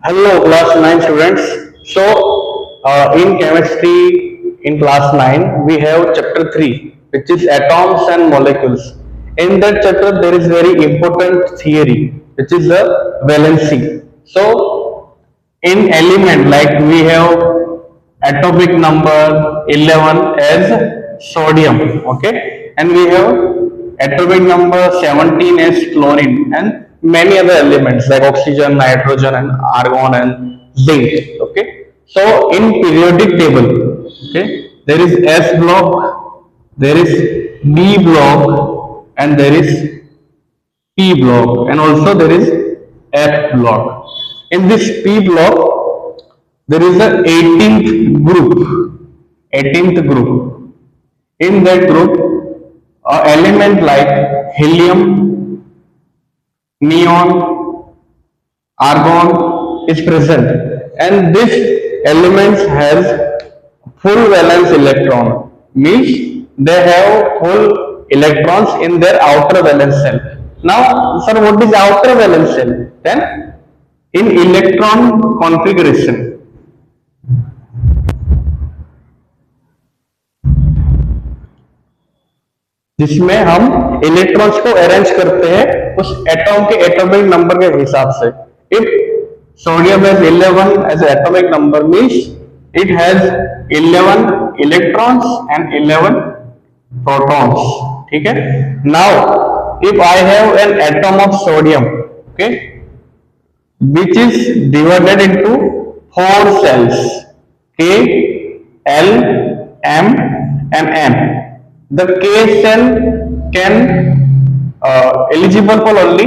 Hello, class 9 students. In chemistry, in class 9, we have chapter 3, which is atoms and molecules. In that chapter, there is very important theory, which is the valency. So, in element, like we have atomic number 11 as sodium, okay, and we have atomic number 17 as chlorine, and many other elements like oxygen, nitrogen, and argon and zinc, okay. So in periodic table, okay, there is S block, there is B block, and there is P block, and also there is F block. In this P block, there is the 18th group. 18th group. In that group, element like helium, neon, argon is present, and this elements has full valence electron, means they have full electrons in their outer valence shell. Now, sir, what is outer valence shell? Then, in electron configuration, जिसमें हम electrons को arrange करते हैं उस atom के atomic number के हिसाब से. If sodium has 11 as atomic number means it has 11 electrons and 11 protons. ठीक है. Now if I have an atom of sodium, okay, which is divided into 4 cells, K, L, M and N. The K cell can eligible for only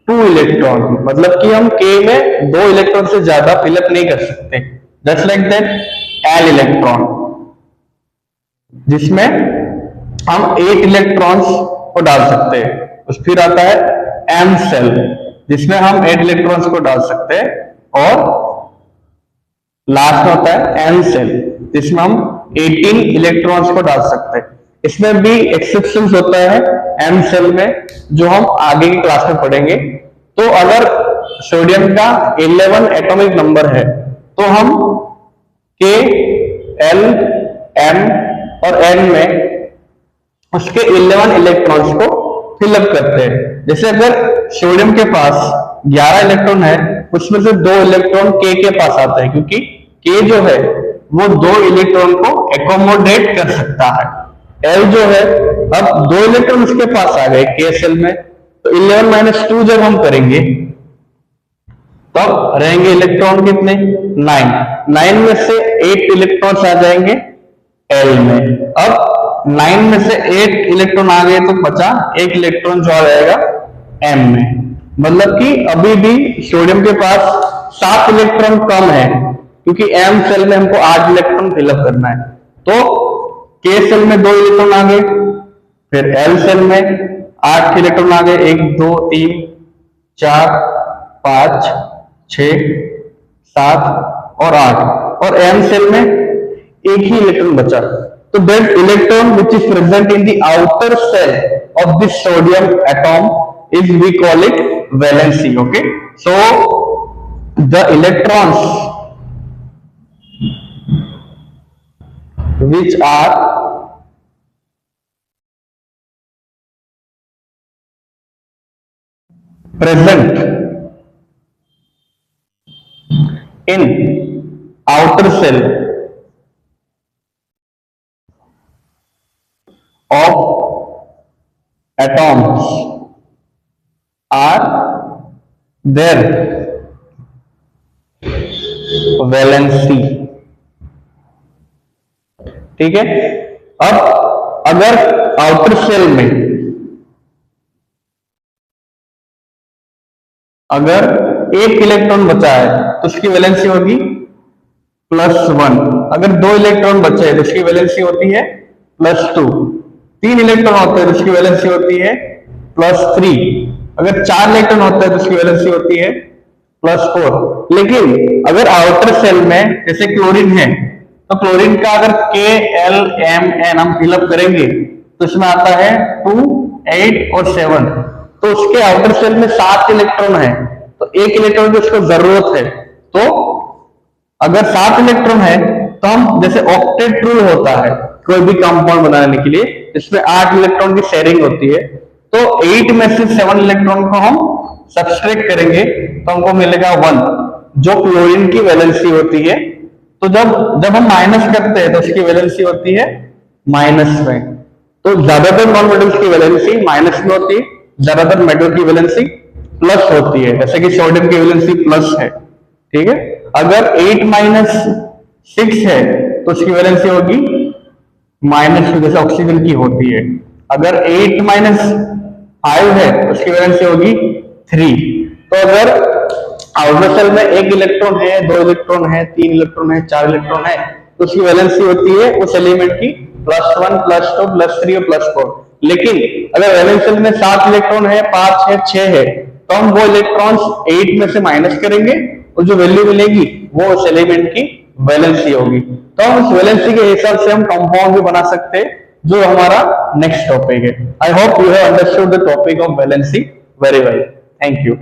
2 electron, मतलब कि हम K में 2 electron से ज्यादा fill up नहीं कर सकते. Just like that L electron, जिसमें हम 8 इलेक्ट्रॉन्स को डाल सकते हैं. उस फिर आता है M सेल, जिसमें हम 8 इलेक्ट्रॉन्स को डाल सकते हैं. और लास्ट में होता है N सेल, जिसमें हम 18 इलेक्ट्रॉन्स को डाल सकते हैं. इसमें भी एक्सेप्शन होता है M सेल में, जो हम आगे की क्लास में पढ़ेंगे. तो अगर सोडियम का 11 एटॉमिक नंबर है तो हम K, L, M और N में उसके 11 इलेक्ट्रॉन्स को फिलअप करते हैं. जैसे अगर सोडियम के पास 11 इलेक्ट्रॉन है, उसमें से 2 इलेक्ट्रॉन K के पास आते हैं, क्योंकि K जो है वो 2 इलेक्ट्रॉन को एकोमोडेट कर सकता है. L जो है, अब 2 इलेक्ट्रॉन उसके पास आ गए K सेल में, तो 11 - 2 जब हम करेंगे तब रहेंगे इलेक्ट्रॉन कितने? 9. 9 में से 8 इलेक्ट्रॉन्स आ जाएंगे L में. अब 9 में से 8 इलेक्ट्रॉन आ गए तो बचा 1 इलेक्ट्रॉन जो आ जाएगा M में. मतलब कि अभी भी सोडियम के पास 7 इलेक्ट्रॉन कम है, क्योंकि M सेल में हमको 8 इलेक्ट्रॉन फिलअप करना है. तो K सेल में 2 इलेक्ट्रॉन आ गए, फिर L सेल में 8 इलेक्ट्रॉन आ गए, 1 2 3 4 5 6 7 और 8, और M सेल में 1 ही इलेक्ट्रॉन बचा. तो that electron which is present in the outer shell of this sodium atom is we call it valency. Okay, so the electrons which are present in outer cell of atoms are their valency. ठीक है. अब अगर outer cell में अगर 1 electron बचा है तो उसकी वैलेंसी होगी +1. अगर 2 इलेक्ट्रॉन बचे हैं तो उसकी वैलेंसी होती है +2. 3 इलेक्ट्रॉन होते हैं तो उसकी वैलेंसी होती है +3. अगर 4 इलेक्ट्रॉन होते हैं तो उसकी वैलेंसी होती है +4. लेकिन अगर आउटर सेल में जैसे क्लोरीन है, तो क्लोरीन का अगर K, L, M, N हम फिलअप करेंगे तो इसमें आता है 2, 8 और 7. तो उसके आउटर सेल में 7 इलेक्ट्रॉन है, तो 1 इलेक्ट्रॉन की उसको जरूरत है. तो अगर 7 इलेक्ट्रॉन है तो हम जैसे ऑक्टेट रूल होता है कोई भी कंपाउंड बनाने के लिए, जिसमें 8 इलेक्ट्रॉन की शेयरिंग होती है, तो 8 में से 7 इलेक्ट्रॉन को हम सब्सट्रैक्ट करेंगे तो हमको मिलेगा 1, जो क्लोरीन की वैलेंसी होती है। तो जब जब हम माइनस करते हैं तो उसकी वैलेंसी होती है माइनस में। तो ज्यादातर नॉन मेटल्स की वैलेंसी माइनस में होती है, ज्यादातर मेटल की वैलेंसी प्लस होती है, जैसे कि सोडियम की वैलेंसी प्लस है, ठीक है। अगर 8 माइनस 6 है तो उसकी वैलेंसी होगी -2, जैसे ऑक्सीजन की होती है। अगर 8 माइनस 5 है तो उसकी वैलेंसी होगी 3। तो अगर आउटर शेल में 1 इलेक्ट्रॉन है, 2 इलेक्ट्रॉन है, 3 इलेक्ट्रॉन है, 4 इलेक्ट्रॉन है, तो उसकी वैलेंसी होती है उस एलिमेंट की +1, +2, +3 और +4। लेकिन अगर वैलेंस शेल में 7 इलेक्ट्रॉन है, 5 है, 6 है, तो हम वो इलेक्ट्रॉन्स 8 में से माइनस करेंगे और जो वैल्यू मिलेगी वो उस एलिमेंट की वैलेंसी होगी। तो हम उस वैलेंसी के हिसाब से हम कंपाउंड भी बना सकते हैं, जो हमारा नेक्स्ट टॉपिक है। I hope you have understood the topic of valency very well. Thank you.